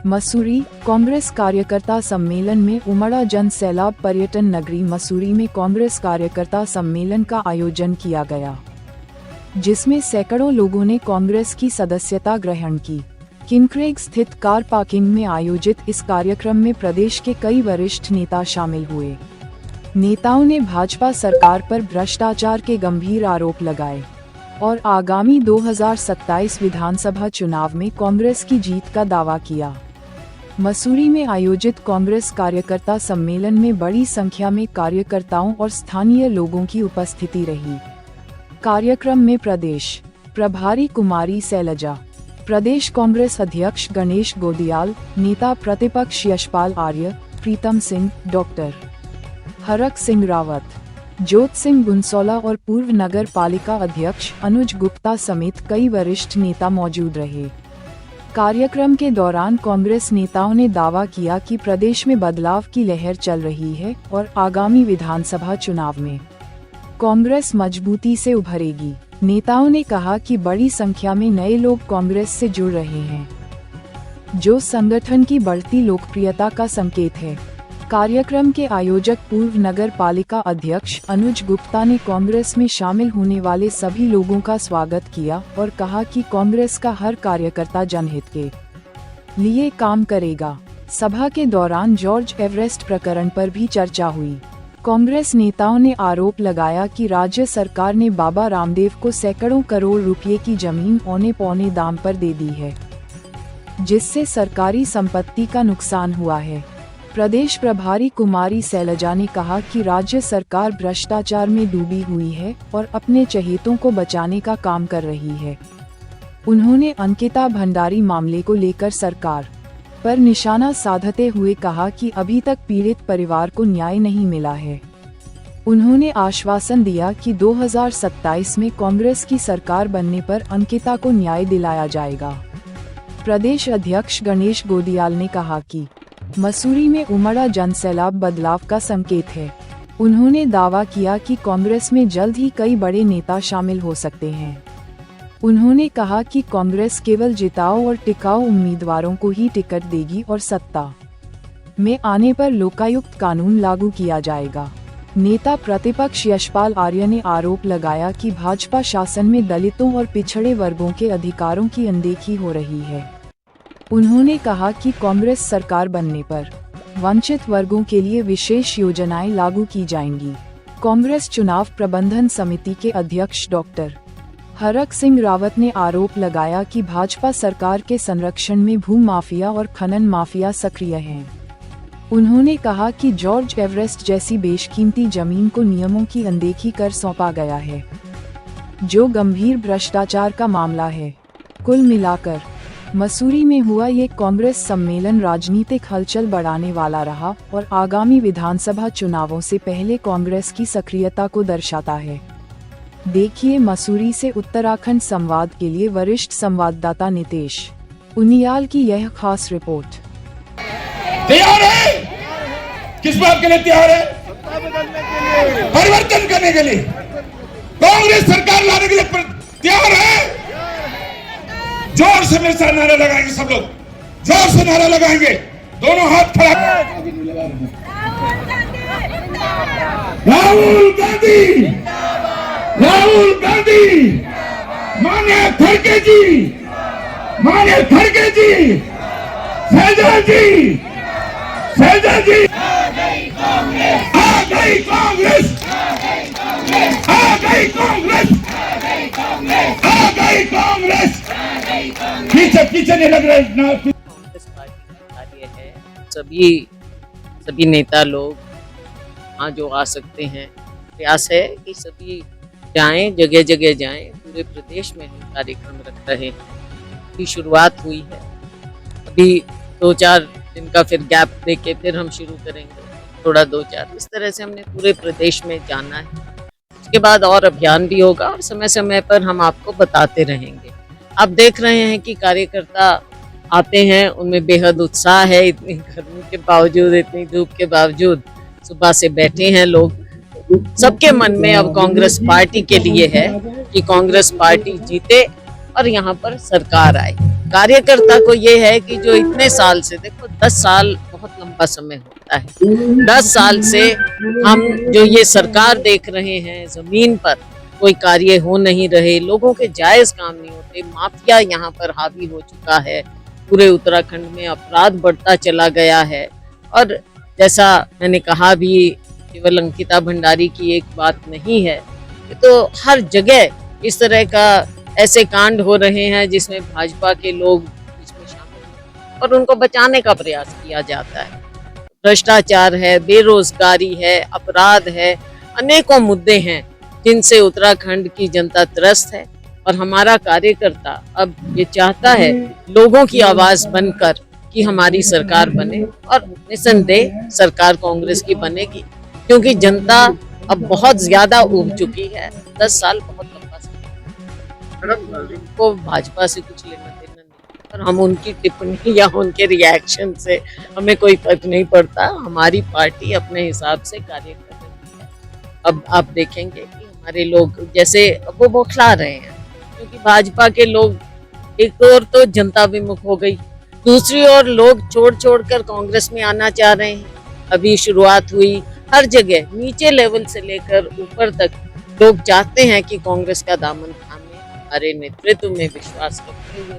मसूरी कांग्रेस कार्यकर्ता सम्मेलन में उमड़ा जन सैलाब। पर्यटन नगरी मसूरी में कांग्रेस कार्यकर्ता सम्मेलन का आयोजन किया गया, जिसमें सैकड़ों लोगों ने कांग्रेस की सदस्यता ग्रहण की। किंगक्रेग स्थित कार पार्किंग में आयोजित इस कार्यक्रम में प्रदेश के कई वरिष्ठ नेता शामिल हुए। नेताओं ने भाजपा सरकार पर भ्रष्टाचार के गंभीर आरोप लगाए और आगामी 2027 विधानसभा चुनाव में कांग्रेस की जीत का दावा किया। मसूरी में आयोजित कांग्रेस कार्यकर्ता सम्मेलन में बड़ी संख्या में कार्यकर्ताओं और स्थानीय लोगों की उपस्थिति रही। कार्यक्रम में प्रदेश प्रभारी कुमारी शैलजा, प्रदेश कांग्रेस अध्यक्ष गणेश गोदियाल, नेता प्रतिपक्ष यशपाल आर्य, प्रीतम सिंह, डॉक्टर हरक सिंह रावत, ज्योत सिंह गुनसौला और पूर्व नगर पालिका अध्यक्ष अनुज गुप्ता समेत कई वरिष्ठ नेता मौजूद रहे। कार्यक्रम के दौरान कांग्रेस नेताओं ने दावा किया कि प्रदेश में बदलाव की लहर चल रही है और आगामी विधानसभा चुनाव में कांग्रेस मजबूती से उभरेगी। नेताओं ने कहा कि बड़ी संख्या में नए लोग कांग्रेस से जुड़ रहे हैं, जो संगठन की बढ़ती लोकप्रियता का संकेत है। कार्यक्रम के आयोजक पूर्व नगर पालिका अध्यक्ष अनुज गुप्ता ने कांग्रेस में शामिल होने वाले सभी लोगों का स्वागत किया और कहा कि कांग्रेस का हर कार्यकर्ता जनहित के लिए काम करेगा। सभा के दौरान जॉर्ज एवरेस्ट प्रकरण पर भी चर्चा हुई। कांग्रेस नेताओं ने आरोप लगाया कि राज्य सरकार ने बाबा रामदेव को सैकड़ों करोड़ रुपए की जमीन औने पौने दाम पर दे दी है, जिससे सरकारी संपत्ति का नुकसान हुआ है। प्रदेश प्रभारी कुमारी शैलजा ने कहा कि राज्य सरकार भ्रष्टाचार में डूबी हुई है और अपने चहेतों को बचाने का काम कर रही है। उन्होंने अंकिता भंडारी मामले को लेकर सरकार पर निशाना साधते हुए कहा कि अभी तक पीड़ित परिवार को न्याय नहीं मिला है। उन्होंने आश्वासन दिया कि 2027 में कांग्रेस की सरकार बनने पर अंकिता को न्याय दिलाया जाएगा। प्रदेश अध्यक्ष गणेश गोदियाल ने कहा कि मसूरी में उमड़ा जनसैलाब बदलाव का संकेत है। उन्होंने दावा किया कि कांग्रेस में जल्द ही कई बड़े नेता शामिल हो सकते हैं। उन्होंने कहा कि कांग्रेस केवल जिताऊ और टिकाऊ उम्मीदवारों को ही टिकट देगी और सत्ता में आने पर लोकायुक्त कानून लागू किया जाएगा। नेता प्रतिपक्ष यशपाल आर्य ने आरोप लगाया कि भाजपा शासन में दलितों और पिछड़े वर्गों के अधिकारों की अनदेखी हो रही है। उन्होंने कहा कि कांग्रेस सरकार बनने पर वंचित वर्गों के लिए विशेष योजनाएं लागू की जाएंगी। कांग्रेस चुनाव प्रबंधन समिति के अध्यक्ष डॉक्टर हरक सिंह रावत ने आरोप लगाया कि भाजपा सरकार के संरक्षण में भू माफिया और खनन माफिया सक्रिय हैं। उन्होंने कहा कि जॉर्ज एवरेस्ट जैसी बेशकीमती जमीन को नियमों की अनदेखी कर सौंपा गया है, जो गंभीर भ्रष्टाचार का मामला है। कुल मिलाकर मसूरी में हुआ ये कांग्रेस सम्मेलन राजनीतिक हलचल बढ़ाने वाला रहा और आगामी विधानसभा चुनावों से पहले कांग्रेस की सक्रियता को दर्शाता है। देखिए मसूरी से उत्तराखंड संवाद के लिए वरिष्ठ संवाददाता नितेश उनियाल की यह खास रिपोर्ट। तैयार है? किस बात के लिए तैयार है? परिवर्तन करने के लिए, कांग्रेस सरकार लाने के लिए तैयार है। जोर से मेरे साथ नारा लगाएंगे, सब लोग जोर से नारा लगाएंगे, दोनों हाथ खड़ा। राहुल गांधी, राहुल गांधी, माननीय खड़गे जी, माननीय खड़गे जी, सहजल जी, सहजल जी। आ गई कांग्रेस, आ गई कांग्रेस, आ गई कांग्रेस, आ गई कांग्रेस, आ गई कांग्रेस। पीछे नहीं लग रहे। कांग्रेस पार्टी का कार्य है, सभी नेता लोग वहाँ जो आ सकते हैं, प्रयास है कि सभी जाएं, जगह जगह जाएं। पूरे प्रदेश में हम कार्यक्रम रख रहे हैं। की शुरुआत हुई है, अभी 2-4 दिन का फिर गैप देके फिर हम शुरू करेंगे, थोड़ा 2-4 इस तरह से हमने पूरे प्रदेश में जाना है। उसके बाद और अभियान भी होगा और समय समय पर हम आपको बताते रहेंगे। आप देख रहे हैं कि कार्यकर्ता आते हैं, उनमें बेहद उत्साह है। इतनी गर्मी के बावजूद, इतनी धूप के बावजूद सुबह से बैठे हैं लोग। सबके मन में अब कांग्रेस पार्टी के लिए है कि कांग्रेस पार्टी जीते और यहाँ पर सरकार आए। कार्यकर्ता को ये है कि जो इतने साल से, देखो 10 साल बहुत लंबा समय होता है, 10 साल से हम जो ये सरकार देख रहे हैं, जमीन पर कोई कार्य हो नहीं रहे, लोगों के जायज काम नहीं होते, माफिया यहाँ पर हावी हो चुका है, पूरे उत्तराखंड में अपराध बढ़ता चला गया है। और जैसा मैंने कहा भी, केवल अंकिता भंडारी की एक बात नहीं है, ये तो हर जगह इस तरह का ऐसे कांड हो रहे हैं जिसमें भाजपा के लोग इसमें शामिल हैं और उनको बचाने का प्रयास किया जाता है। भ्रष्टाचार है, बेरोजगारी है, अपराध है, अनेकों मुद्दे हैं जिनसे उत्तराखंड की जनता त्रस्त है। और हमारा कार्यकर्ता अब ये चाहता है लोगों की आवाज बनकर कि हमारी सरकार बने, और निसंदेह सरकार कांग्रेस की बनेगी, क्योंकि जनता अब बहुत ज्यादा उब चुकी है। 10 साल बहुत लंबा समय, को भाजपा से कुछ लेना देना नहीं, और हम उनकी टिप्पणी या उनके रिएक्शन से हमें कोई फर्क नहीं पड़ता। हमारी पार्टी अपने हिसाब से कार्य कर रही है। अब आप देखेंगे कि हमारे लोग जैसे वो बौखला रहे हैं, क्योंकि भाजपा के लोग एक ओर तो जनता विमुख हो गई, दूसरी ओर लोग छोड़ छोड़ कर कांग्रेस में आना चाह रहे हैं। अभी शुरुआत हुई, हर जगह नीचे लेवल से लेकर ऊपर तक लोग चाहते हैं कि कांग्रेस का दामन थामे, हमारे नेतृत्व में विश्वास रखते हुए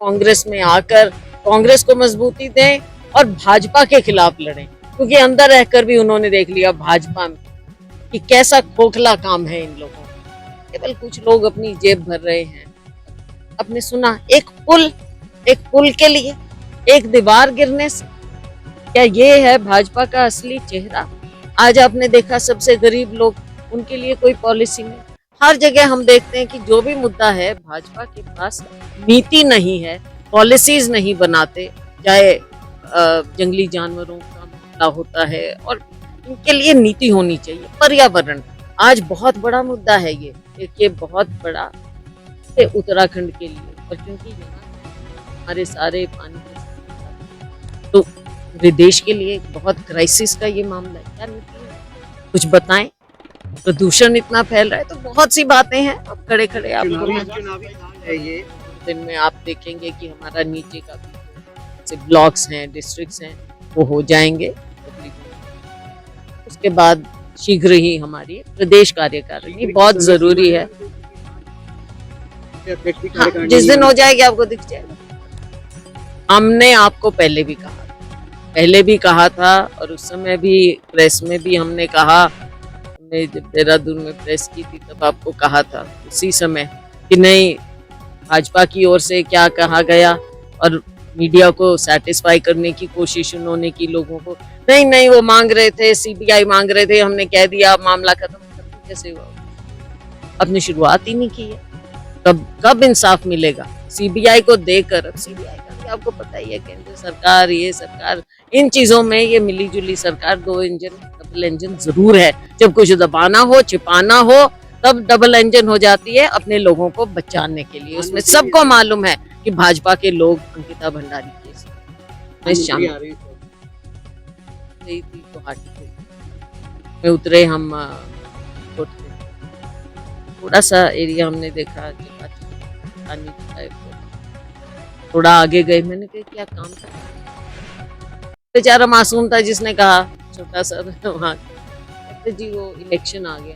कांग्रेस में आकर कांग्रेस को मजबूती दें और भाजपा के खिलाफ लड़ें, क्योंकि अंदर रहकर भी उन्होंने देख लिया भाजपा में कि कैसा खोखला काम है इन लोगों का। केवल कुछ लोग अपनी जेब भर रहे हैं। आपने सुना एक पुल के लिए एक दीवार गिरने से, क्या ये है भाजपा का असली चेहरा? आज आपने देखा सबसे गरीब लोग, उनके लिए कोई पॉलिसी नहीं। हर जगह हम देखते हैं कि जो भी मुद्दा है, भाजपा के पास नीति नहीं है, पॉलिसीज नहीं बनाते, चाहे जंगली जानवरों का मुद्दा होता है, और इनके लिए नीति होनी चाहिए। पर्यावरण आज बहुत बड़ा मुद्दा है, ये बहुत बड़ा है उत्तराखंड के लिए, और क्योंकि यहाँ हमारे सारे पानी के, तो विदेश के लिए बहुत क्राइसिस का ये मामला है। क्या नीति है, कुछ बताएं। प्रदूषण इतना फैल रहा है, तो बहुत सी बातें हैं। अब खड़े खड़े आपको ये दिन में आप देखेंगे कि हमारा नीचे का भी ब्लॉक्स हैं, डिस्ट्रिक्ट्स हैं, वो हो जाएंगे। उसके बाद शीघ्र ही हमारी प्रदेश कार्यकारिणी बहुत जरूरी है। हाँ, जिस दिन हो जाएगी आपको दिख जाएगा। हमने आपको पहले भी कहा था, और उस समय भी प्रेस में भी हमने कहा, हमने जब देहरादून में प्रेस की थी तब आपको कहा था उसी समय कि नहीं, भाजपा की ओर से क्या कहा गया, और मीडिया को सेटिस्फाई करने की कोशिश उन्होंने की लोगों को। नहीं वो मांग रहे थे, सीबीआई मांग रहे थे, हमने कह दिया मामला खत्म कैसे हुआ? अपनी शुरुआत ही नहीं की है। कब इंसाफ मिलेगा सीबीआई को देकर? अब सीबीआई का भी आपको पता ही है, केंद्र सरकार, ये सरकार, इन चीजों में ये मिली जुली सरकार, डबल इंजन जरूर है। जब कुछ दबाना हो, छिपाना हो, तब डबल इंजन हो जाती है अपने लोगों को बचाने के लिए। उसमें सबको मालूम है कि भाजपा के लोग अंकिता भंडारी के शामिल थी गुवाहाटी में उतरे। हम थोड़ा सा एरिया हमने देखा, थोड़ा आगे गए, मैंने कहा क्या काम था? बेचारा मासूम था जिसने कहा, छोटा सा वहाँ जी वो इलेक्शन आ गया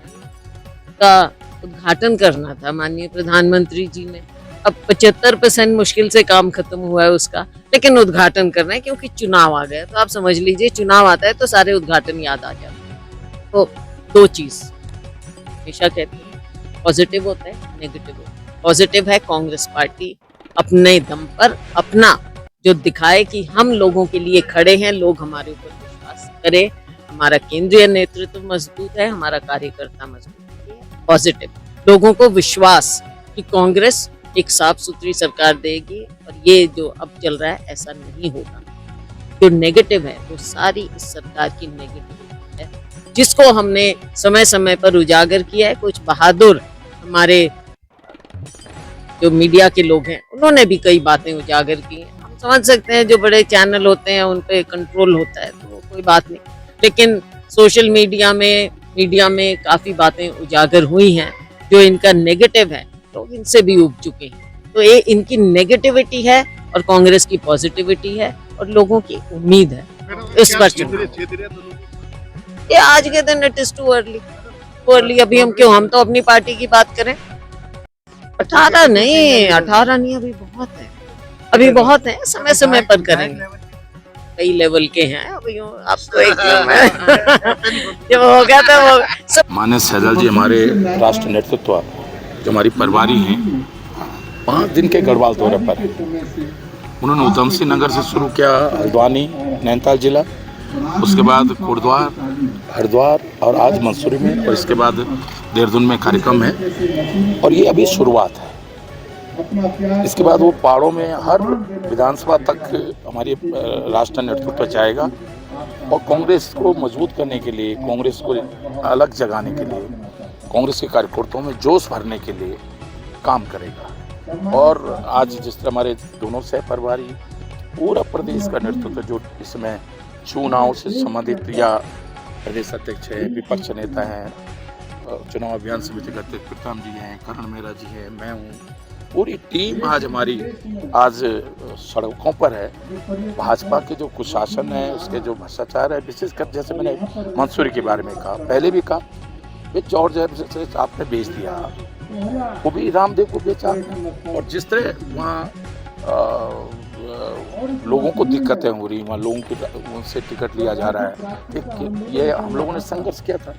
का उद्घाटन करना था माननीय प्रधानमंत्री जी ने। अब 75% मुश्किल से काम खत्म हुआ है उसका, लेकिन उद्घाटन करना है क्योंकि चुनाव आ गया। तो आप समझ लीजिए, चुनाव आता है तो सारे उद्घाटन याद आ जाते हैं। तो दो चीज हमेशा कहते हैं, पॉजिटिव होता है, नेगेटिव होता है। पॉजिटिव है कांग्रेस पार्टी अपने दम पर अपना जो दिखाए कि हम लोगों के लिए खड़े हैं, लोग हमारे ऊपर विश्वास करें, हमारा केंद्रीय नेतृत्व मजबूत है, हमारा कार्यकर्ता मजबूत है। पॉजिटिव, लोगों को विश्वास कि कांग्रेस एक साफ सुथरी सरकार देगी, और ये जो अब चल रहा है ऐसा नहीं होगा। जो नेगेटिव है वो सारी इस सरकार की नेगेटिव है, जिसको हमने समय समय पर उजागर किया है। कुछ बहादुर हमारे जो मीडिया के लोग हैं, उन्होंने भी कई बातें उजागर की हैं। हम समझ सकते हैं जो बड़े चैनल होते हैं उन पे कंट्रोल होता है, तो वो कोई बात नहीं, लेकिन सोशल मीडिया में काफी बातें उजागर हुई हैं जो इनका नेगेटिव है। लोग इनसे भी उब चुके हैं। तो ये इनकी नेगेटिविटी है और कांग्रेस की पॉजिटिविटी है और लोगों की उम्मीद है इस बार चुनाव। ये आज के दिन इट इज टू अर्ली अभी हम क्यों, हम तो अपनी पार्टी की बात करें। 18 नहीं, अभी बहुत है, अभी बहुत है, समय समय पर करेंगे। कई लेवल के हैं अभी, आपको एक जब हो गया था वो सब। माननीय सहजल जी हमारे राष्ट्रीय नेतृत्व जो हमारी प्रभारी हैं 5 दिन के गढ़वाल दौरे पर हैं। उन्होंने उधम सिंह नगर से शुरू किया, हल्द्वानी नैनीताल जिला, उसके बाद कोटद्वार, हरिद्वार और आज मंसूरी में, और इसके बाद देहरादून में कार्यक्रम है और ये अभी शुरुआत है। इसके बाद वो पहाड़ों में हर विधानसभा तक हमारी राष्ट्रीय नेतृत्व जाएगा और कांग्रेस को मजबूत करने के लिए, कांग्रेस को अलग जगाने के लिए, कांग्रेस के कार्यकर्ताओं में जोश भरने के लिए काम करेगा। और आज जिस तरह हमारे दोनों सह प्रभारी पूरा प्रदेश का नेतृत्व जो इसमें चुनाव से संबंधित या प्रदेश अध्यक्ष है, विपक्ष नेता हैं, चुनाव अभियान समिति के अध्यक्ष प्रताप जी हैं, करण मेहरा जी हैं, मैं हूँ, पूरी टीम आज हमारी आज सड़कों पर है। भाजपा के जो कुशासन है, उसके जो भ्रष्टाचार है, विशेषकर जैसे मैंने मंसूरी के बारे में कहा, पहले भी कहा, ये जॉर्ज आपने बेच दिया, वो भी रामदेव को बेचा। और जिस तरह वहाँ लोगों को दिक्कतें हो रही, वहाँ लोगों को उनसे टिकट लिया जा रहा है, ये हम लोगों ने संघर्ष किया था।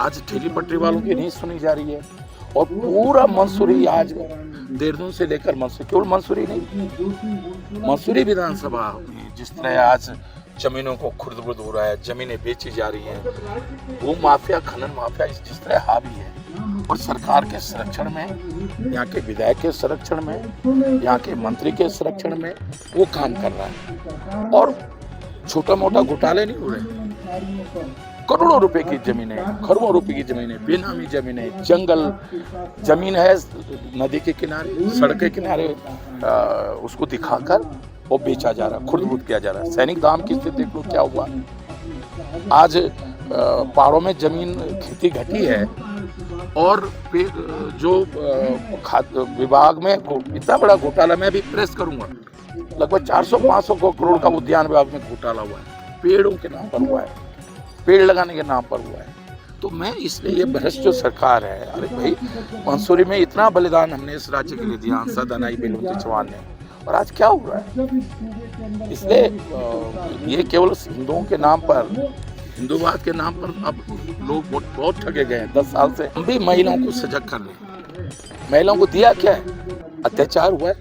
आज ठेली पटरी वालों की नहीं सुनी जा रही है और पूरा मंसूरी आज देहरादून से लेकर मंसूरी, केवल मंसूरी नहीं, मंसूरी विधानसभा में जिस तरह आज जमीनों को खुर्द-बुर्द हो रहा है, जमीनें बेची जा रही हैं, वो माफिया, खनन माफिया जिस तरह हावी है और सरकार के संरक्षण में, यहाँ के विधायक के संरक्षण में, यहाँ के मंत्री के संरक्षण में वो काम कर रहा है। और छोटा मोटा घोटाले नहीं हो रहे, करोड़ों रुपए की जमीनें, खरबों रुपए की जमीनें, बेनामी जमीनें, जंगल जमीन है नदी के किनारे, सड़क के किनारे, उसको दिखाकर वो बेचा जा रहा है, खुर्द-बुर्द किया जा रहा है। सैनिक धाम की स्थिति देख लो क्या हुआ। आज पहाड़ों में जमीन खेती घटी है और जो खाद्य विभाग में इतना बड़ा घोटाला, मैं भी प्रेस करूंगा, लगभग 400-500 करोड़ का उद्यान विभाग में घोटाला हुआ है, पेड़ों के नाम पर हुआ है, पेड़ लगाने के नाम पर हुआ है। तो मैं इसलिए ये भ्रष्ट जो सरकार है, अरे भाई मंसूरी में इतना बलिदान हमने इस राज्य के लिए दिया, सांसद अनाई बेलवंती चौहान ने, और आज क्या हो रहा है। इसलिए ये केवल हिंदुओं के नाम पर, हिंदूवाद के नाम पर अब लोग बहुत ठगे गए हैं। 10 साल से हम भी महिलाओं को सजग कर रहे, महिलाओं को दिया क्या है, अत्याचार हुआ है।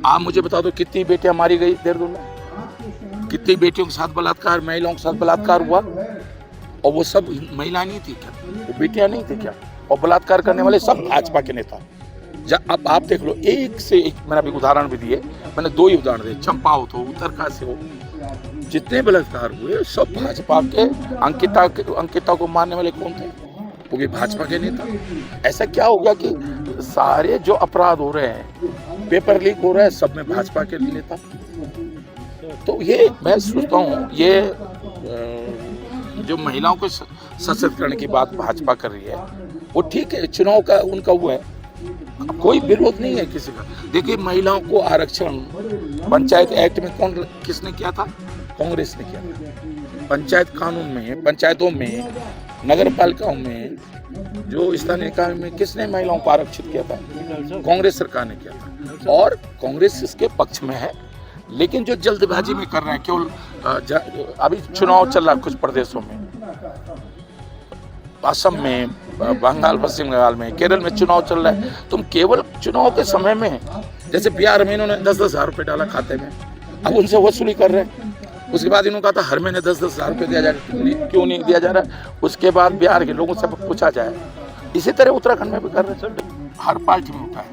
आप मुझे बता दो कितनी बेटियां मारी गई देहरादून में, कितनी बेटियों के साथ बलात्कार, महिलाओं के साथ बलात्कार हुआ, और वो सब महिलाएं नहीं थी क्या, वो बेटियां नहीं थी क्या, और बलात्कार करने वाले सब भाजपा के नेता। अब आप देख लो, एक से एक मैंने अभी उदाहरण भी दिए, मैंने 2 ही उदाहरण दिए, चंपावत हो, उत्तरकाशी हो, जितने बलात्कार हुए सब भाजपा के। अंकिता को मारने वाले कौन थे, वो भी भाजपा के नेता। ऐसा क्या हो गया कि सारे जो अपराध हो रहे हैं, पेपर लीक हो रहा है, सब में भाजपा के नेता। तो ये मैं सोचता हूँ, ये जो महिलाओं को सशक्तिकरण की बात भाजपा कर रही है, वो ठीक है, चुनाव का उनका वो है, कोई विरोध नहीं है किसी का। देखिए महिलाओं को आरक्षण पंचायत एक्ट में किसने किया था, कांग्रेस ने किया था। पंचायत कानून में, पंचायतों में, नगर पालिकाओं में, जो स्थानीय निकाय में किसने महिलाओं को आरक्षित किया था, कांग्रेस सरकार ने किया था, और कांग्रेस इसके पक्ष में है। लेकिन जो जल्दबाजी में कर रहे हैं, केवल अभी चुनाव चल रहा है कुछ प्रदेशों में, असम में, बंगाल, पश्चिम बंगाल में, केरल में चुनाव चल रहा है, तुम केवल चुनाव के समय में, जैसे बिहार में इन्होंने 10-10 हज़ार रुपये डाला खाते में, अब उनसे वसूली कर रहे हैं। उसके बाद इन्होंने कहा था हर महीने 10-10 हज़ार रुपये दिया जा रहा है, क्यों नहीं दिया जा रहा है। उसके बाद बिहार के लोगों से पूछा जाए, इसी तरह उत्तराखंड में भी कर रहे हैं, हर पार्टी में होता है।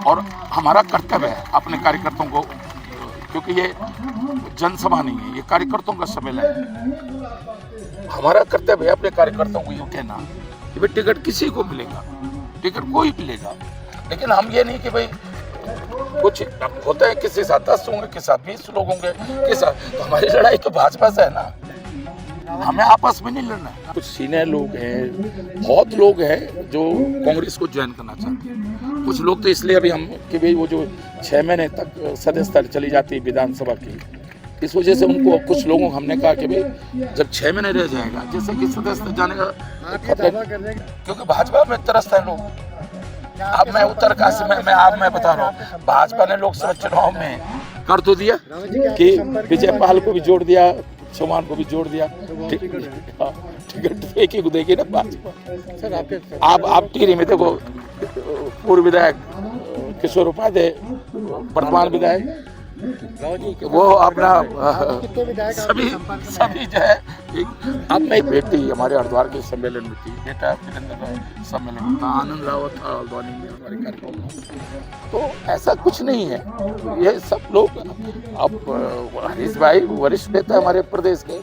और हमारा कर्तव्य है अपने कार्यकर्ताओं को, क्योंकि ये जनसभा नहीं है, ये कार्यकर्ताओं का सम्मेलन है, हमारा कर्तव्य है अपने कार्यकर्ताओं को ये कहना कि भाई टिकट किसी को मिलेगा, टिकट कोई मिलेगा, लेकिन हम ये नहीं कि भाई कुछ होता है, किसी साथ 10 होंगे, किसी साथ 20 लोग होंगे, किसी साथ, तो हमारी लड़ाई तो भाजपा से है ना, हमें आपस में नहीं लड़ना है। कुछ सीनियर लोग हैं, बहुत लोग हैं जो कांग्रेस को ज्वाइन करना चाहते हैं। कुछ लोग तो इसलिए अभी हम कि भाई वो जो 6 महीने तक सदस्यता चली जाती है विधानसभा की, इस वजह से उनको कुछ लोगों को हमने कहा कि भाई जब 6 महीने रह जाएगा, जैसे कि सदस्यता जाने का खतरा, क्योंकि भाजपा में तरसता है लोग। अब मैं उत्तरकाशी में मैं बता रहा हूँ, भाजपा ने लोकसभा चुनाव में कर तो दिया कि विजय पाल को भी जोड़ दिया, चौहान को भी जोड़ दिया, टिकट एक ही को देगी ना भाजपा। आप टिहरी में देखो, पूर्व विधायक किशोर उपाध्याय, वर्तमान विधायक, वो अपना सभी जो है। अब मैं एक व्यक्ति हमारे हरिद्वार के सम्मेलन में थी, बेटा सम्मेलन था, आनंद रावत था हल्द्वानी में हमारे कार्यक्रम में। तो ऐसा कुछ नहीं है, ये सब लोग। अब हरीश भाई वरिष्ठ नेता हमारे प्रदेश के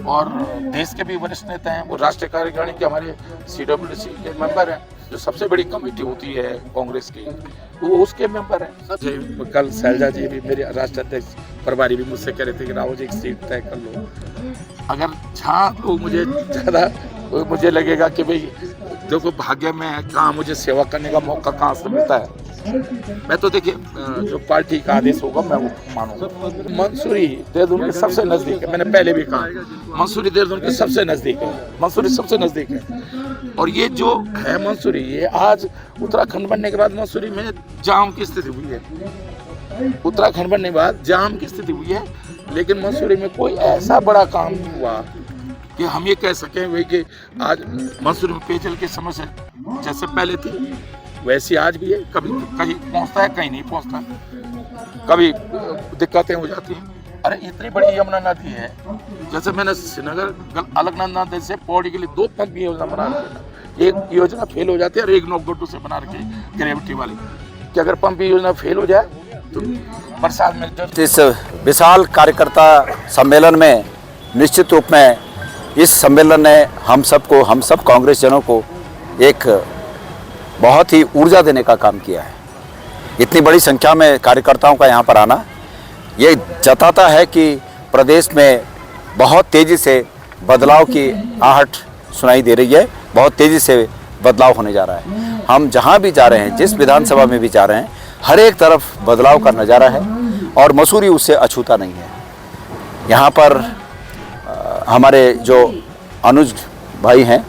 और देश के भी वरिष्ठ नेता हैं, वो राष्ट्रीय कार्यकारिणी के हमारे CWC के मेंबर हैं, जो सबसे बड़ी कमेटी होती है कांग्रेस की, वो उसके मेंबर हैं। कल शैलजा जी भी, मेरे राष्ट्रीय अध्यक्ष प्रभारी भी मुझसे कह रहे थे कि राहुल जी एक सीट तय कर लो। अगर जहाँ तो मुझे लगेगा कि भाई देखो भाग्य में है, कहाँ मुझे सेवा करने का मौका कहाँ से मिलता है। मैं तो देखिए जो पार्टी का आदेश होगा मैं वो मानूंगा। मंसूरी देहरादून के सबसे नजदीक है, मैंने पहले भी कहा, मंसूरी देहरादून के सबसे नजदीक है, मंसूरी सबसे नजदीक है। और ये जो है मंसूरी, ये आज उत्तराखंड बनने के बाद मंसूरी में जाम की स्थिति हुई है। उत्तराखंड बनने के बाद जाम की स्थिति हुई है, लेकिन मंसूरी में कोई ऐसा बड़ा काम नहीं हुआ कि हम ये कह सकें भाई कि आज मंसूरी में पेयजल की समस्या जैसे पहले थी वैसी आज भी है। कभी कहीं पहुंचता है, कहीं नहीं पहुंचता, कभी दिक्कतें हो जाती हैं। अरे इतनी बड़ी यमुना नदी है, जैसे मैंने श्रीनगर अलकनंदा नदी से पौड़ी के लिए 2 पंप की योजना बना रखी है। एक योजना फेल हो जाती है और एक नोकगोटू से बना रखी है ग्रेविटी वाली, कि अगर पंप की योजना फेल हो जाए तो बरसात में। इस विशाल कार्यकर्ता सम्मेलन में निश्चित रूप में इस सम्मेलन ने हम सब कांग्रेस जनों को एक बहुत ही ऊर्जा देने का काम किया है। इतनी बड़ी संख्या में कार्यकर्ताओं का यहाँ पर आना ये जताता है कि प्रदेश में बहुत तेज़ी से बदलाव की आहट सुनाई दे रही है, बहुत तेज़ी से बदलाव होने जा रहा है। हम जहाँ भी जा रहे हैं, जिस विधानसभा में भी जा रहे हैं, हर एक तरफ बदलाव का नज़ारा है और मसूरी उससे अछूता नहीं है। यहाँ पर हमारे जो अनुज भाई हैं,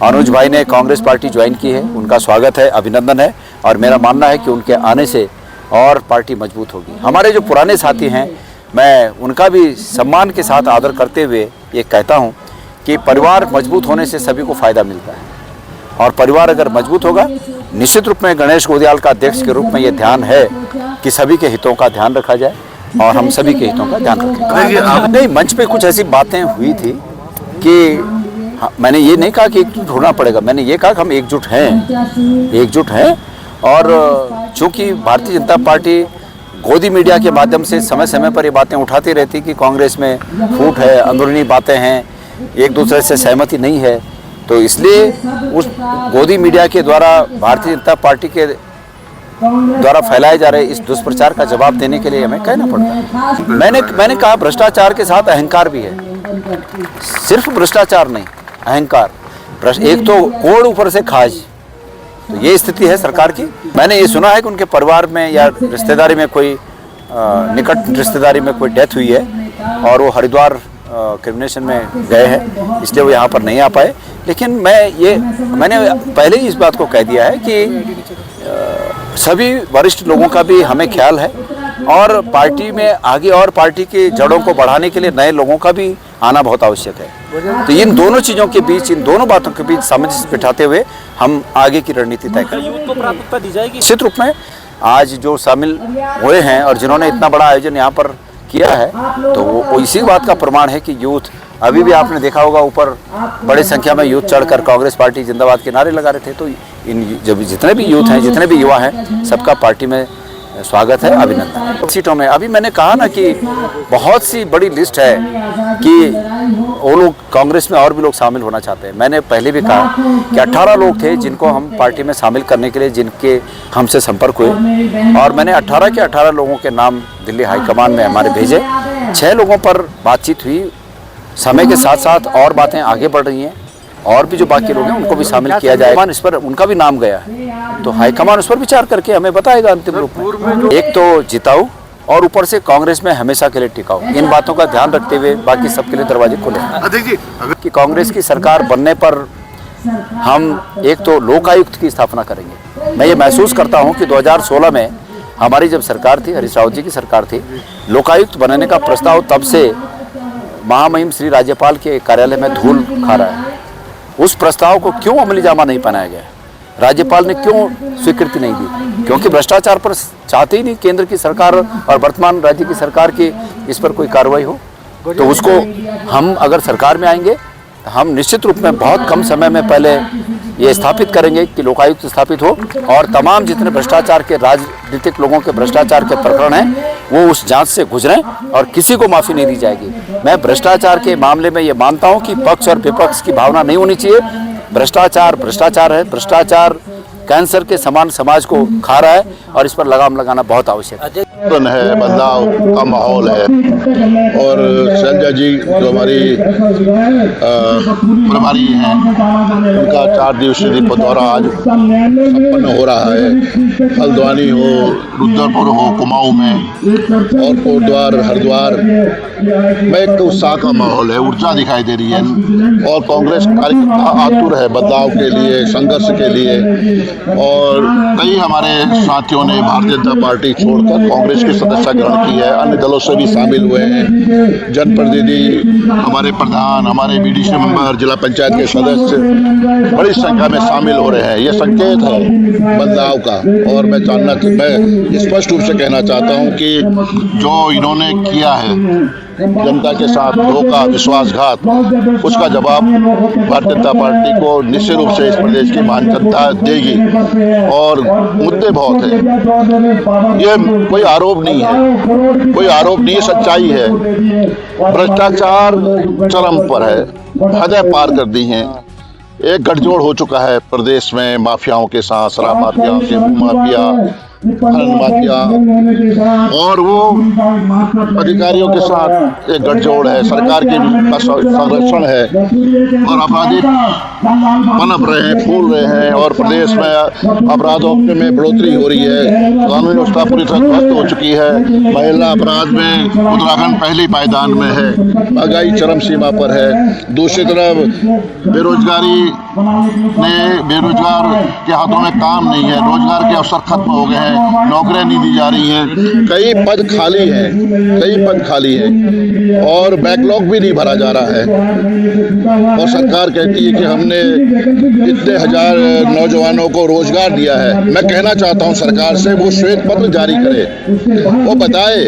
अनुज भाई ने कांग्रेस पार्टी ज्वाइन की है, उनका स्वागत है, अभिनंदन है। और मेरा मानना है कि उनके आने से और पार्टी मजबूत होगी। हमारे जो पुराने साथी हैं, मैं उनका भी सम्मान के साथ आदर करते हुए ये कहता हूँ कि परिवार मजबूत होने से सभी को फ़ायदा मिलता है, और परिवार अगर मजबूत होगा, निश्चित रूप में गणेश गोदियाल का अध्यक्ष के रूप में ये ध्यान है कि सभी के हितों का ध्यान रखा जाए और हम सभी के हितों का ध्यान रखें। नहीं, मंच पे कुछ ऐसी बातें हुई थी कि मैंने ये नहीं कहा कि एकजुट होना पड़ेगा, मैंने ये कहा कि हम एकजुट हैं। और चूँकि भारतीय जनता पार्टी गोदी मीडिया के माध्यम से समय समय पर ये बातें उठाती रहती कि कांग्रेस में फूट है, अंदरूनी बातें हैं, एक दूसरे से सहमति नहीं है, तो इसलिए उस गोदी मीडिया के द्वारा भारतीय जनता पार्टी के द्वारा फैलाए जा रहे इस दुष्प्रचार का जवाब देने के लिए हमें कहना पड़ता है। मैंने कहा भ्रष्टाचार के साथ अहंकार भी है, सिर्फ भ्रष्टाचार नहीं, अहंकार। एक तो कोड़ ऊपर से खाज, तो ये स्थिति है सरकार की। मैंने ये सुना है कि उनके परिवार में या रिश्तेदारी में कोई निकट रिश्तेदारी में कोई डेथ हुई है और वो हरिद्वार क्रिमिनेशन में गए हैं, इसलिए वो यहाँ पर नहीं आ पाए। लेकिन मैंने पहले ही इस बात को कह दिया है कि सभी वरिष्ठ लोगों का भी हमें ख्याल है और पार्टी में आगे और पार्टी की जड़ों को बढ़ाने के लिए नए लोगों का भी आना बहुत आवश्यक है। तो इन दोनों चीज़ों के बीच, इन दोनों बातों के बीच सामंजस्य बिठाते हुए हम आगे की रणनीति तय करेंगे। यूथ को प्राथमिकता दी जाएगी निश्चित रूप में। आज जो शामिल हुए हैं और जिन्होंने इतना बड़ा आयोजन यहाँ पर किया है, तो वो इसी बात का प्रमाण है कि यूथ, अभी भी आपने देखा होगा ऊपर बड़ी संख्या में यूथ चढ़कर कांग्रेस पार्टी जिंदाबाद के नारे लगा रहे थे। तो इन जब जितने भी यूथ हैं, जितने भी युवा हैं, सबका पार्टी में स्वागत है, अभिनंदन। सीटों में अभी मैंने कहा ना कि बहुत सी बड़ी लिस्ट है कि वो लोग कांग्रेस में और भी लोग शामिल होना चाहते हैं। मैंने पहले भी कहा कि 18 लोग थे जिनको हम पार्टी में शामिल करने के लिए जिनके हमसे संपर्क हुए, और मैंने 18 के 18 लोगों के नाम दिल्ली हाईकमान में हमारे भेजे। 6 लोगों पर बातचीत हुई, समय के साथ साथ और बातें आगे बढ़ रही हैं और भी जो बाकी लोग हैं उनको भी शामिल किया जाएगा। इस पर उनका भी नाम गया है तो हाईकमान उस पर विचार करके हमें बताएगा अंतिम रूप में। एक तो जिताऊ और ऊपर से कांग्रेस में हमेशा के लिए टिकाऊ, इन बातों का ध्यान रखते हुए बाकी सबके लिए दरवाजे खुले हैं। कि कांग्रेस की सरकार बनने पर हम एक तो लोकायुक्त की स्थापना करेंगे। मैं ये महसूस करता हूँ कि 2016 में हमारी जब सरकार थी, हरीश रावत जी की सरकार थी, लोकायुक्त बनने का प्रस्ताव तब से महामहिम श्री राज्यपाल के कार्यालय में धूल खा रहा है। उस प्रस्ताव को क्यों अमली जामा नहीं पहनाया गया? राज्यपाल ने क्यों स्वीकृति नहीं दी? क्योंकि भ्रष्टाचार पर चाहते ही नहीं केंद्र की सरकार और वर्तमान राज्य की सरकार की इस पर कोई कार्रवाई हो। तो उसको हम अगर सरकार में आएंगे तो हम निश्चित रूप में बहुत कम समय में पहले ये स्थापित करेंगे कि लोकायुक्त स्थापित हो और तमाम जितने भ्रष्टाचार के राजनीतिक लोगों के भ्रष्टाचार के प्रकरण हैं वो उस जांच से गुजरें और किसी को माफ़ी नहीं दी जाएगी। मैं भ्रष्टाचार के मामले में ये मानता हूँ कि पक्ष और विपक्ष की भावना नहीं होनी चाहिए। भ्रष्टाचार भ्रष्टाचार है, भ्रष्टाचार कैंसर के समान समाज को खा रहा है और इस पर लगाम लगाना बहुत आवश्यक है। है, बदलाव का माहौल है और शैलजा जी जो हमारी प्रभारी हैं उनका 4 दिवसीय दौरा आज संपन्न हो रहा है। हल्द्वानी हो, रुद्रपुर हो, कुमाऊं में और कोटद्वार, हरिद्वार में एक उत्साह का माहौल है, ऊर्जा दिखाई दे रही है और कांग्रेस कार्यकर्ता आतुर है बदलाव के लिए, संघर्ष के लिए। और कई हमारे साथियों ने भारतीय जनता पार्टी छोड़कर कांग्रेस की सदस्यता ग्रहण की है, अन्य दलों से भी शामिल हुए हैं। जनप्रतिनिधि, हमारे प्रधान, हमारे बीडीसी मेंबर, जिला पंचायत के सदस्य बड़ी संख्या में शामिल हो रहे हैं। ये संकेत है बदलाव का और मैं स्पष्ट रूप से कहना चाहता हूं कि जो इन्होंने किया है जनता के साथ धोखा, विश्वासघात, उसका जवाब भारतीय जनता पार्टी को निश्चित रूप से इस प्रदेश की महान जनता देगी। और मुद्दे बहुत हैं, ये कोई आरोप नहीं है, कोई आरोप नहीं है, सच्चाई है। भ्रष्टाचार चरम पर है, हदें पार कर दी हैं। एक गठजोड़ हो चुका है प्रदेश में माफियाओं के साथ, शराब माफिया, गेहूं माफिया, खनन माफिया और वो अधिकारियों के साथ एक गठजोड़ है। सरकार की संरक्षण है और अपराधी पनप रहे हैं, फूल रहे हैं और प्रदेश में अपराधों में बढ़ोतरी हो रही है। कानून व्यवस्था पूरी तरह ध्वस्त हो चुकी है। महिला अपराध में उत्तराखंड पहले पायदान में है, महंगाई चरम सीमा पर है। दूसरी तरफ बेरोजगार के हाथों में काम नहीं है, रोजगार के अवसर खत्म हो गए हैं, नौकरियां नहीं दी जा रही हैं, कई पद खाली हैं और बैकलॉग भी नहीं भरा जा रहा है। और सरकार कहती है कि हमने इतने हजार नौजवानों को रोजगार दिया है। मैं कहना चाहता हूं सरकार से वो श्वेत पत्र जारी करे, वो बताए,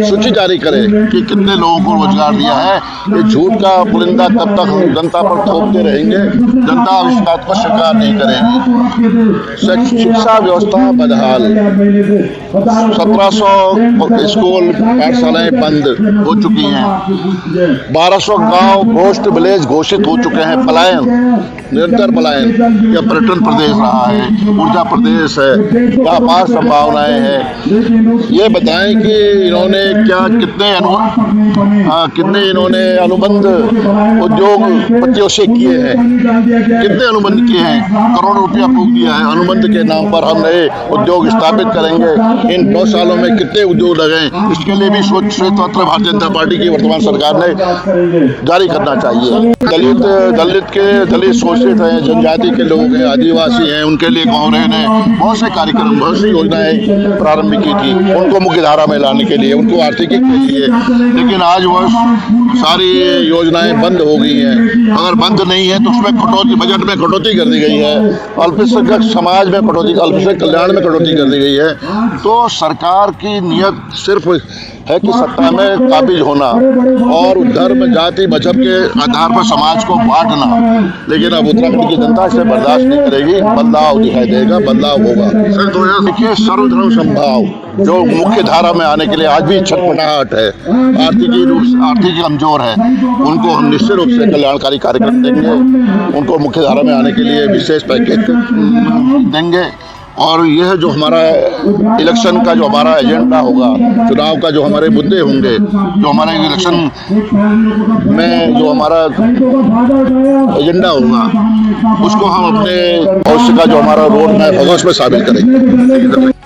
सूची जारी करे कि कितने लोगों को रोजगार दिया है। ये झूठ का पुलिंदा कब तक जनता पर थोपते रहेंगे, जनता इस बात को स्वीकार नहीं करेगी। शिक्षा व्यवस्था बदहाल, 1700 स्कूल पाठशालाएं बंद हो चुकी हैं, 1200 गांव घोस्ट विलेज घोषित हो चुके हैं। पलायन, निरंतर पलायन। यह पर्यटन प्रदेश रहा है, ऊर्जा प्रदेश है, व्यापार संभावनाएं हैं। ये बताएं कि इन्होंने कितने इन्होंने अनुबंध उद्योगपतियों से किए हैं, कितने अनुबंध किए हैं, करोड़ों रुपया फूंक दिया है अनुबंध के नाम पर। हम नए उद्योग स्थापित करेंगे, इन 2 सालों में कितने उद्योग लगे, इसके लिए भी श्वेत पत्र भारतीय जनता पार्टी की वर्तमान सरकार ने जारी करना चाहिए। दलित शोषित हैं, जनजाति के लोग हैं, आदिवासी हैं, उनके लिए कांग्रेस ने बहुत से कार्यक्रम, बहुत सी योजनाएं प्रारंभ की थी, उनको मुख्य धारा में लाने के लिए, उनको आर्थिक के लिए। लेकिन आज वह सारी योजनाएं बंद हो गई हैं। अगर बंद नहीं है तो उसमें कटौती, बजट में कटौती कर दी गई है, अल्पसंख्यक समाज में कटौती, अल्पसंख्यक कल्याण में कटौती कर दी गई है। तो सरकार की नियत सिर्फ है कि सत्ता में काबिज होना और धर्म, जाति, मजहब के आधार पर समाज को बांटना। लेकिन अब उत्तराखंड की जनता इसे बर्दाश्त नहीं करेगी। बदलाव दिखाई देगा, बदलाव होगा। सर 2000 सर्वधर्म संभाव जो मुख्य धारा में आने के लिए आज भी छटपटाहट है, आर्थिक कमजोर है, उनको हम निश्चित रूप से कल्याणकारी कार्यक्रम देंगे, उनको मुख्य धारा में आने के लिए विशेष पैकेज देंगे और यह जो हमारा इलेक्शन का जो हमारा एजेंडा होगा, चुनाव का जो हमारे मुद्दे होंगे, जो हमारे इलेक्शन में जो हमारा एजेंडा होगा, उसको हम अपने भविष्य का जो हमारा रोड मैप होगा उसमें शामिल करेंगे।